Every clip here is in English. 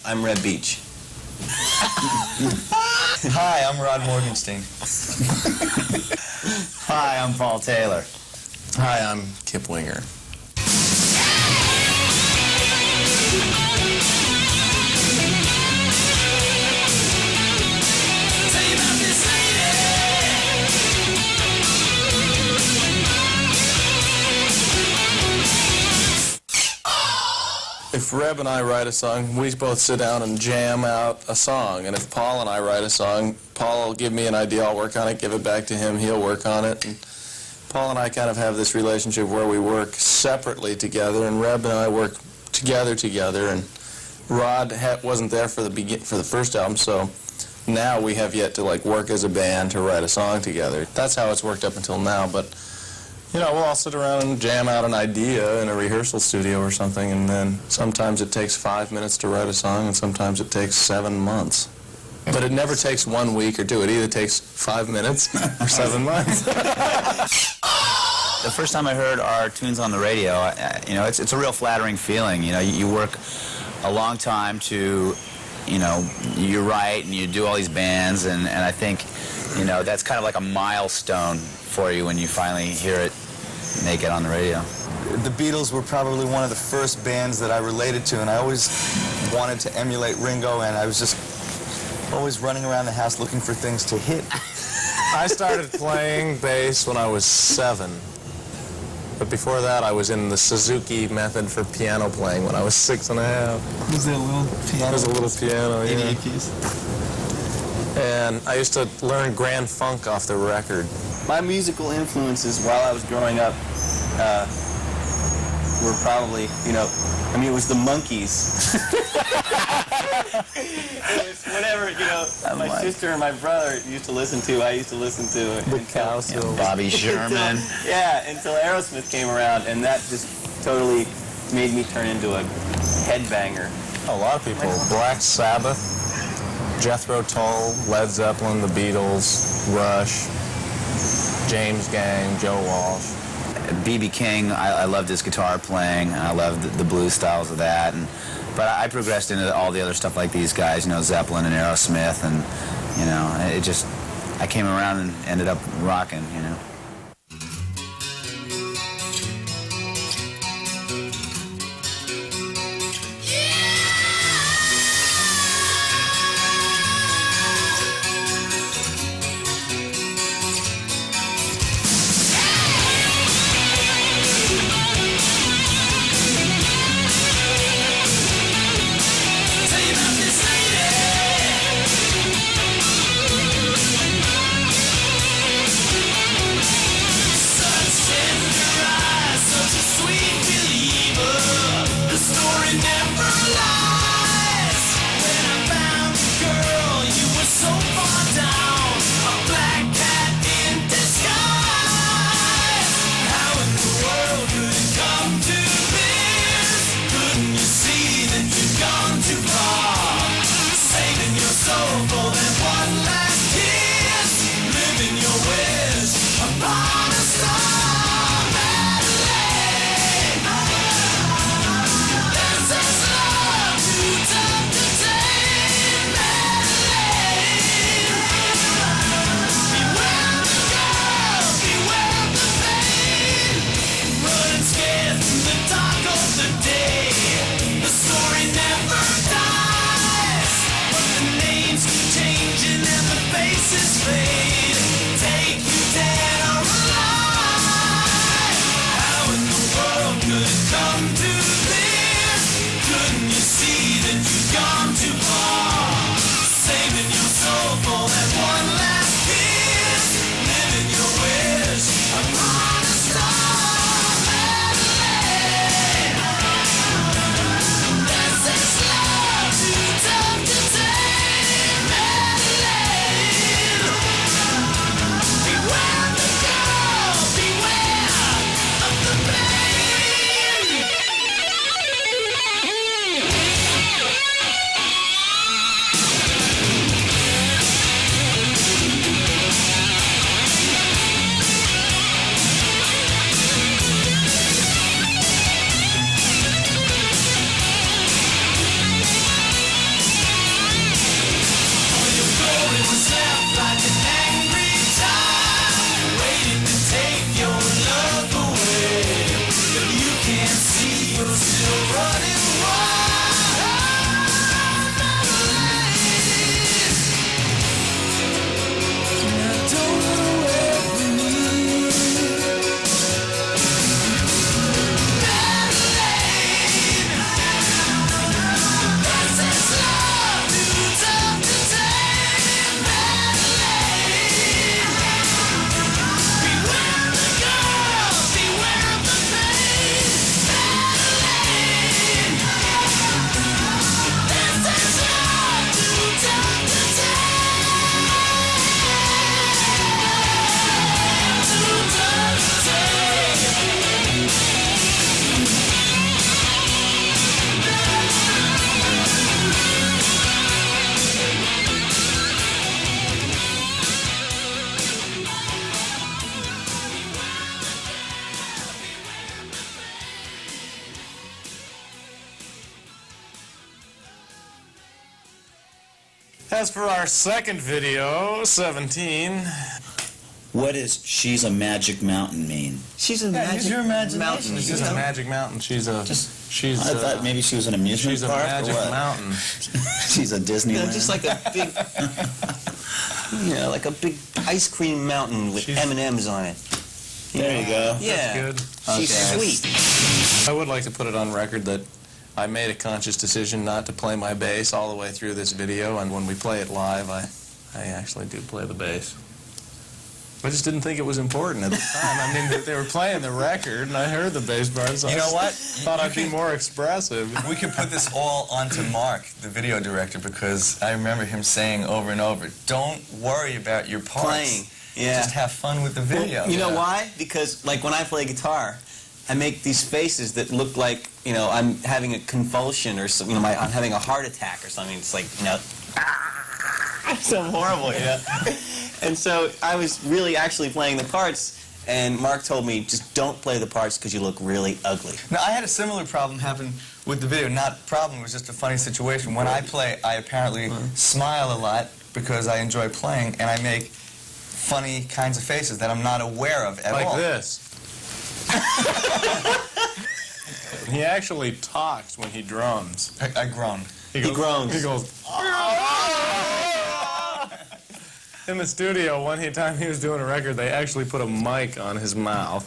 I'm Red Beach. Hi, I'm Rod Morgenstein. Hi, I'm Paul Taylor. Hi, I'm Kip Winger. If Reb and I write a song, we both sit down and jam out a song. And if Paul and I write a song, Paul will give me an idea, I'll work on it, give it back to him, he'll work on it. And Paul and I kind of have this relationship where we work separately together, and Reb and I work together. And Rod wasn't there for the first album, so now we have yet to work as a band to write a song together. That's how it's worked up until now, but you know, we'll all sit around and jam out an idea in a rehearsal studio or something, and then sometimes it takes 5 minutes to write a song, and sometimes it takes 7 months. But it never takes 1 week or 2. It either takes 5 minutes or 7 months. The first time I heard our tunes on the radio, you know, it's a real flattering feeling. You know, you work a long time to, you know, you write and you do all these bands, and I think, you know, that's kind of like a milestone for you when you finally hear it make it on the radio. The Beatles were probably one of the first bands that I related to, and I always wanted to emulate Ringo, and I was just always running around the house looking for things to hit. I started playing bass when I was 7. But before that, I was in the Suzuki method for piano playing when I was 6 and a half. Was there a little piano? It was a little piano, yeah. 88 piece. And I used to learn Grand Funk off the record. My musical influences while I was growing up were probably, you know, I mean, it was the Monkees. It was whatever, you know, my sister and my brother used to listen to, I used to listen to. The Cowsills. Bobby Sherman. Until Aerosmith came around, and that just totally made me turn into a headbanger. A lot of people. Black Sabbath, Jethro Tull, Led Zeppelin, the Beatles, Rush, James Gang, Joe Walsh. B.B. King, I loved his guitar playing. I loved the blues styles of that. But I progressed into all the other stuff like these guys, you know, Zeppelin and Aerosmith, and, you know, I came around and ended up rocking, you know. As for our second video, 17. What does "She's a Magic Mountain" mean? She's a use your imagination. mountain. She's a magic mountain. She's a... I thought maybe she was an amusement She's a park magic or what? mountain. She's a Disneyland. Just like a big, like a big ice cream mountain with She's- M&Ms on it. There you go. Yeah. Good. She's sweet. I would like to put it on record that I made a conscious decision not to play my bass all the way through this video, and when we play it live, I actually do play the bass. I just didn't think it was important at the time. I mean, they were playing the record, and I heard the bass part, so You I know what? thought I'd be more expressive. We could put this all onto Mark, the video director, because I remember him saying over and over, don't worry about your parts. Playing. Yeah. Just have fun with the video. You know why? Because, like, when I play guitar, I make these faces that look like, I'm having a convulsion or something. I'm having a heart attack or something. It's like, so horrible, And so I was really actually playing the parts, and Mark told me, just don't play the parts because you look really ugly. Now, I had a similar problem happen with the video. Not problem, it was just a funny situation. When I play, I apparently smile a lot because I enjoy playing, and I make funny kinds of faces that I'm not aware of at all. Like this. He actually talks when he drums. I groan. He groans. He goes... In the studio, one time he was doing a record, they actually put a mic on his mouth.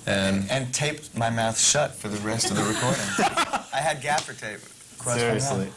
And taped my mouth shut for the rest of the recording. I had gaffer tape across my mouth. Seriously.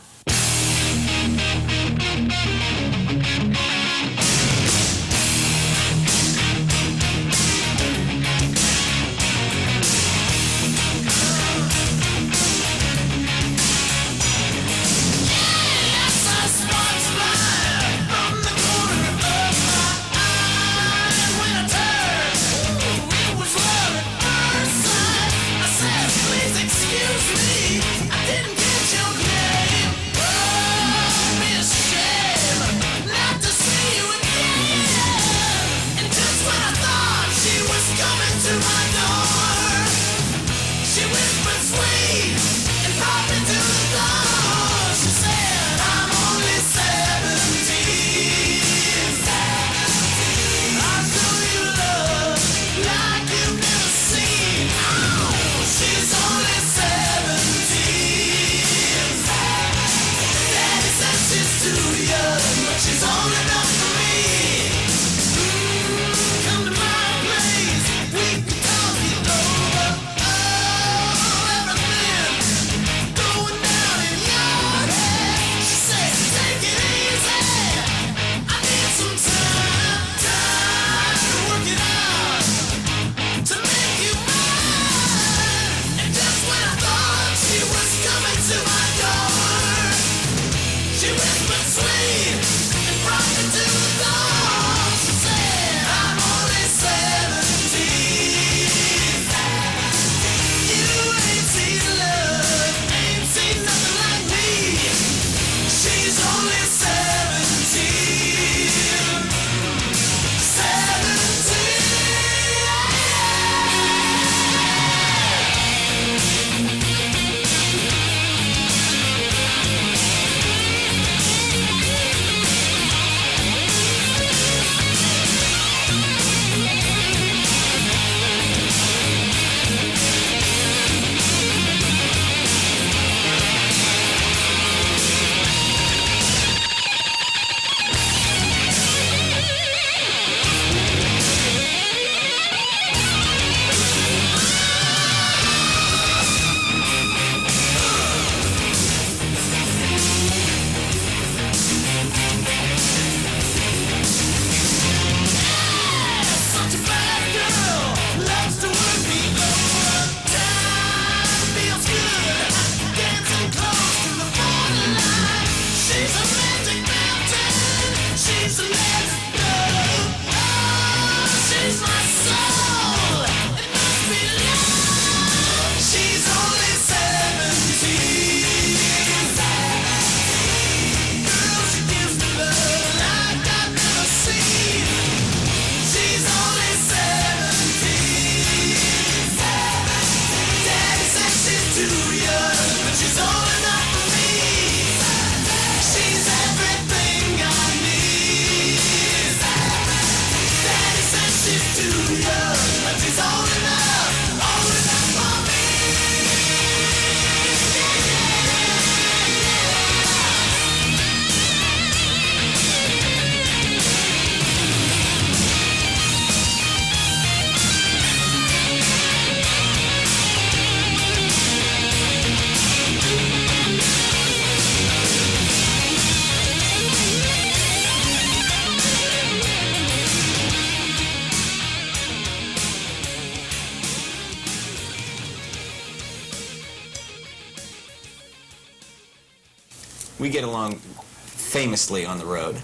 we get along famously on the road.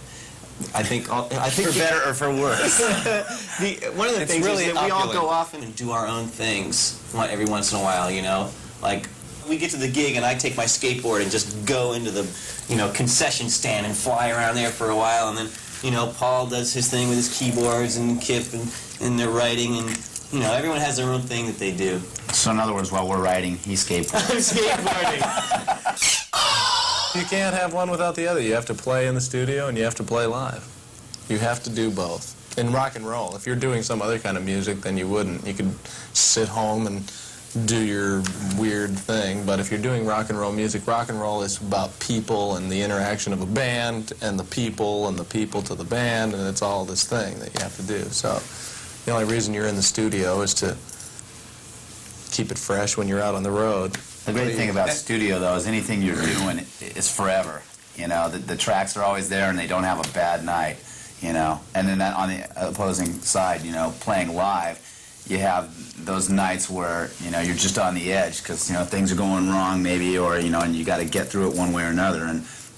I think For better or for worse. one of the It's things really is that we all opulent. go off and do our own things every once in a while, you know? Like, we get to the gig and I take my skateboard and just go into the, concession stand and fly around there for a while, and then, Paul does his thing with his keyboards and Kip and their writing, and, everyone has their own thing that they do. So in other words, while we're writing, he skateboards. I'm skateboarding. You can't have one without the other. You have to play in the studio and you have to play live. You have to do both. In rock and roll, if you're doing some other kind of music, then you wouldn't. You could sit home and do your weird thing, but if you're doing rock and roll is about people and the interaction of a band and the people to the band, and it's all this thing that you have to do. So the only reason you're in the studio is to keep it fresh when you're out on the road. The great thing about studio, though, is anything you're doing is forever. The tracks are always there and they don't have a bad night, And then on the opposing side, playing live, you have those nights where, you're just on the edge because, things are going wrong maybe, or, and you got to get through it one way or another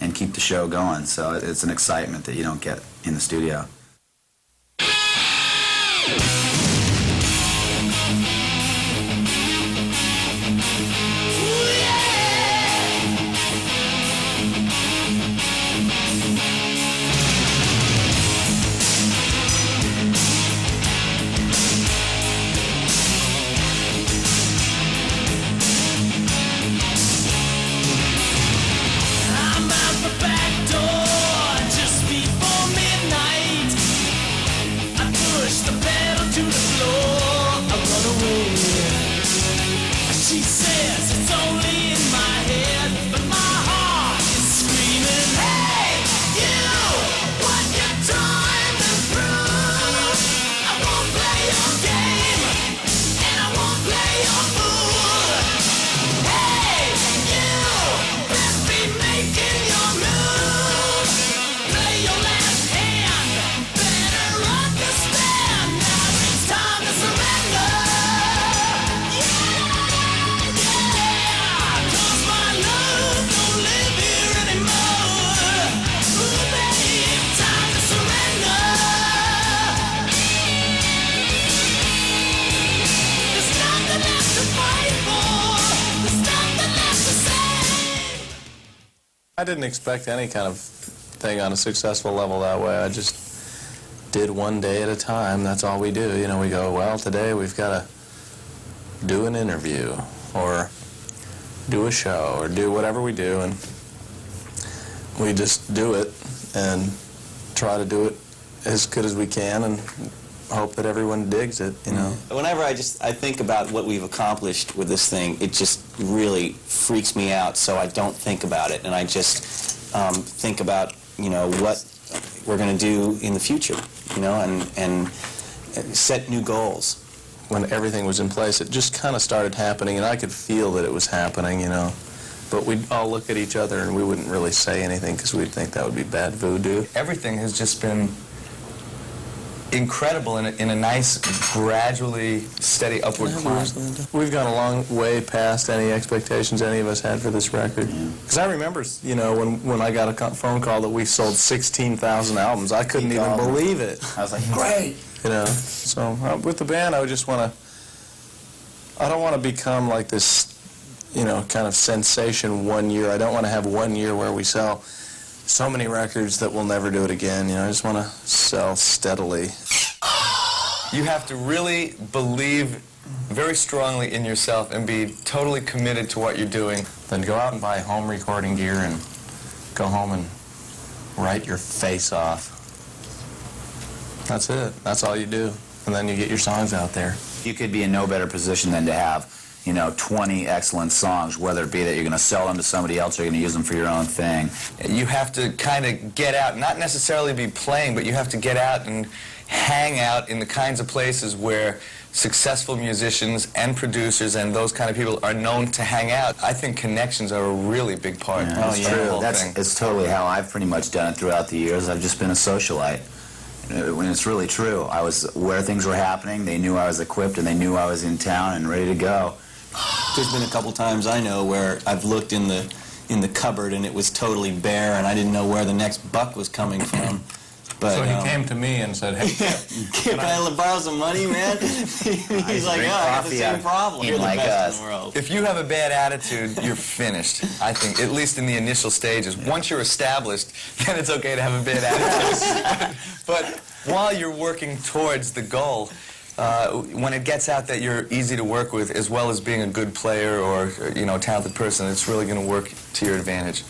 and keep the show going. So it's an excitement that you don't get in the studio. I didn't expect any kind of thing on a successful level that way. I just did one day at a time. That's all we do. We go, well, today we've got to do an interview or do a show or do whatever we do, and we just do it and try to do it as good as we can and hope that everyone digs it, Whenever I think about what we've accomplished with this thing, it just really freaks me out, so I don't think about it, and I just think about, what we're going to do in the future, and set new goals. When everything was in place, it just kind of started happening, and I could feel that it was happening, But we'd all look at each other and we wouldn't really say anything because we'd think that would be bad voodoo. Everything has just been incredible in a nice, gradually steady upward climb. We've gone a long way past any expectations any of us had for this record. Because I remember, when I got a phone call that we sold 16,000 albums, I couldn't even believe it. I was like, great! So with the band, I don't want to become like this, kind of sensation one year. I don't want to have 1 year where we sell so many records that we'll never do it again. I just want to sell steadily. You have to really believe very strongly in yourself and be totally committed to what you're doing. Then go out and buy home recording gear and go home and write your face off. That's it. That's all you do. And then you get your songs out there. You could be in no better position than to have 20 excellent songs, whether it be that you're going to sell them to somebody else or you're going to use them for your own thing. You have to kind of get out, not necessarily be playing, but you have to get out and hang out in the kinds of places where successful musicians and producers and those kind of people are known to hang out. I think connections are a really big part of the whole thing. It's totally how I've pretty much done it throughout the years. I've just been a socialite. When it's really true. I was where things were happening, they knew I was equipped and they knew I was in town and ready to go. There's been a couple times I know where I've looked in the in the cupboard and it was totally bare and I didn't know where the next buck was coming from. But So he came to me and said, hey, can I borrow some money, man? He's like, drink oh, I got the coffee same on problem. him You're the like best us. in the world. If you have a bad attitude, you're finished, I think, at least in the initial stages. Once you're established, then it's okay to have a bad attitude. But while you're working towards the goal, when it gets out that you're easy to work with, as well as being a good player or, you know, a talented person, it's really going to work to your advantage.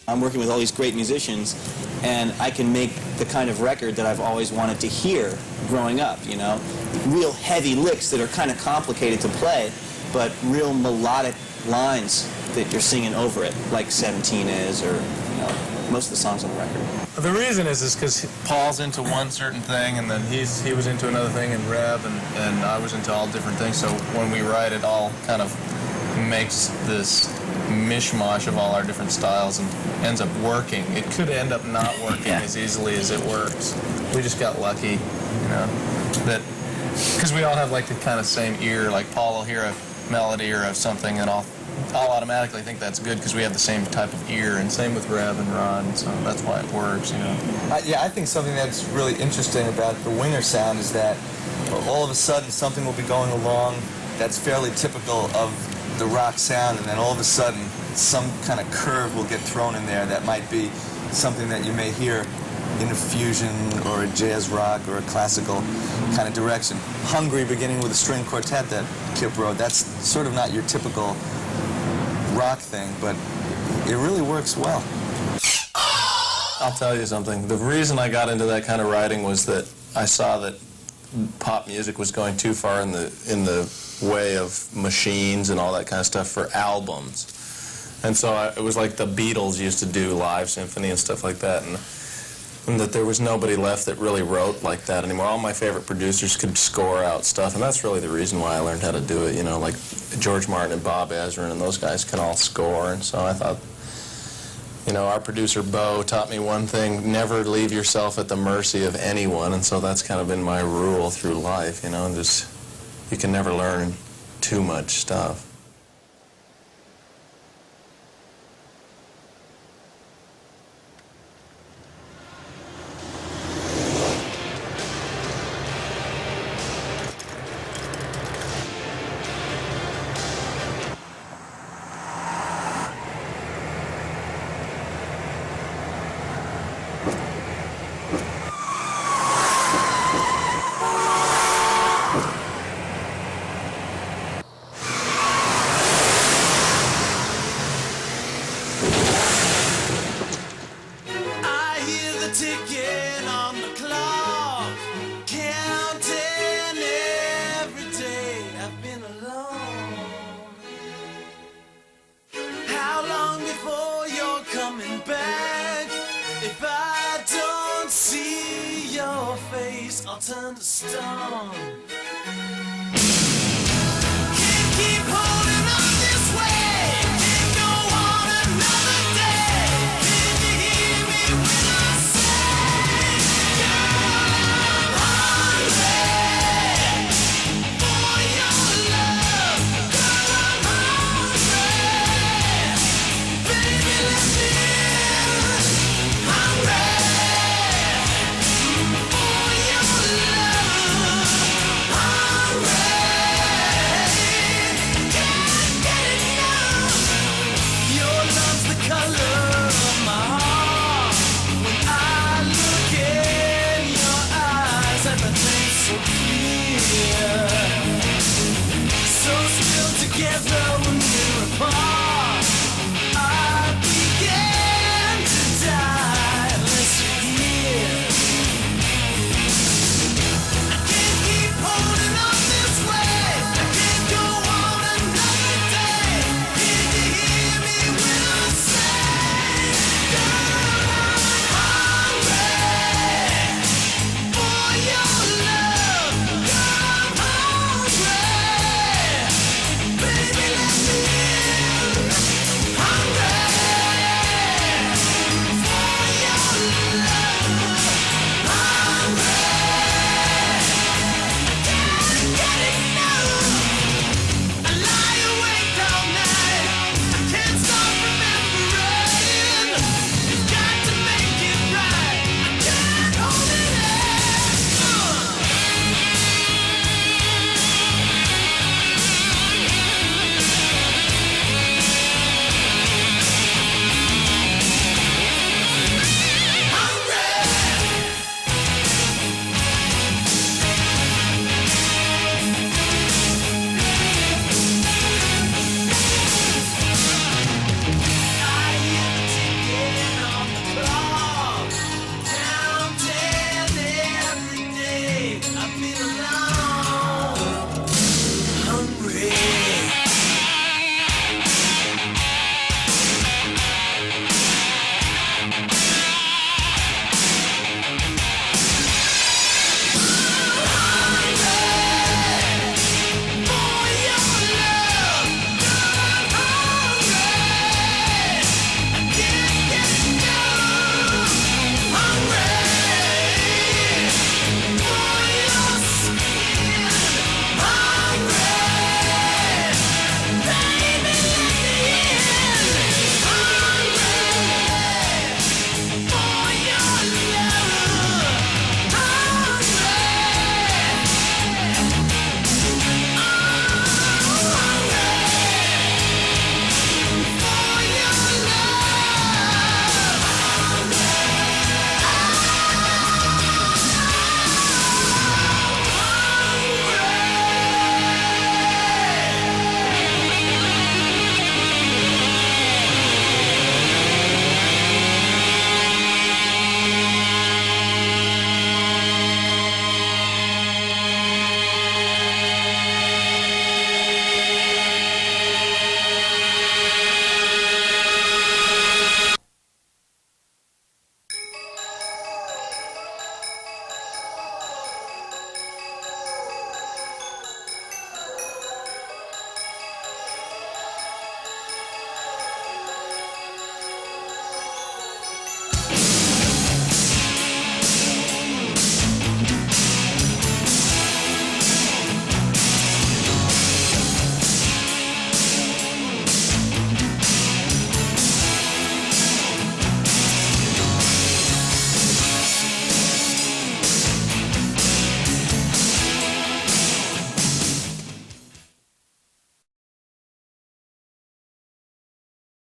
I'm working with all these great musicians, and I can make the kind of record that I've always wanted to hear growing up, you know? Real heavy licks that are kind of complicated to play, but real melodic lines that you're singing over it, like 17 is, or, you know, most of the songs on the record. The reason is because Paul's into one certain thing, and then he was into another thing in Reb, and I was into all different things, so when we write, it all kind of makes this mishmash of all our different styles and ends up working. It could end up not working as easily as it works. We just got lucky, you know, that because we all have like the kind of same ear. Like Paul will hear a melody or something, and I'll automatically think that's good because we have the same type of ear, and same with Reb and Ron, so that's why it works, you know. Yeah, I think something that's really interesting about the Winter sound is that all of a sudden something will be going along that's fairly typical of the rock sound, and then all of a sudden some kind of curve will get thrown in there that might be something that you may hear in a fusion or a jazz rock or a classical kind of direction. Hungry, beginning with a string quartet that Kip wrote, that's sort of not your typical rock thing, but it really works well. I'll tell you something. The reason I got into that kind of writing was that I saw that pop music was going too far in the way of machines and all that kind of stuff for albums. And so it was like the Beatles used to do live symphony and stuff like that, and that there was nobody left that really wrote like that anymore. All my favorite producers could score out stuff, and that's really the reason why I learned how to do it, you know, like George Martin and Bob Ezrin and those guys can all score, and so I thought, you know, our producer Bo taught me one thing: never leave yourself at the mercy of anyone, and so that's kind of been my rule through life, you know, and just, you can never learn too much stuff. Ticking on the clock, counting every day I've been alone. How long before you're coming back? If I don't see your face, I'll turn to stone.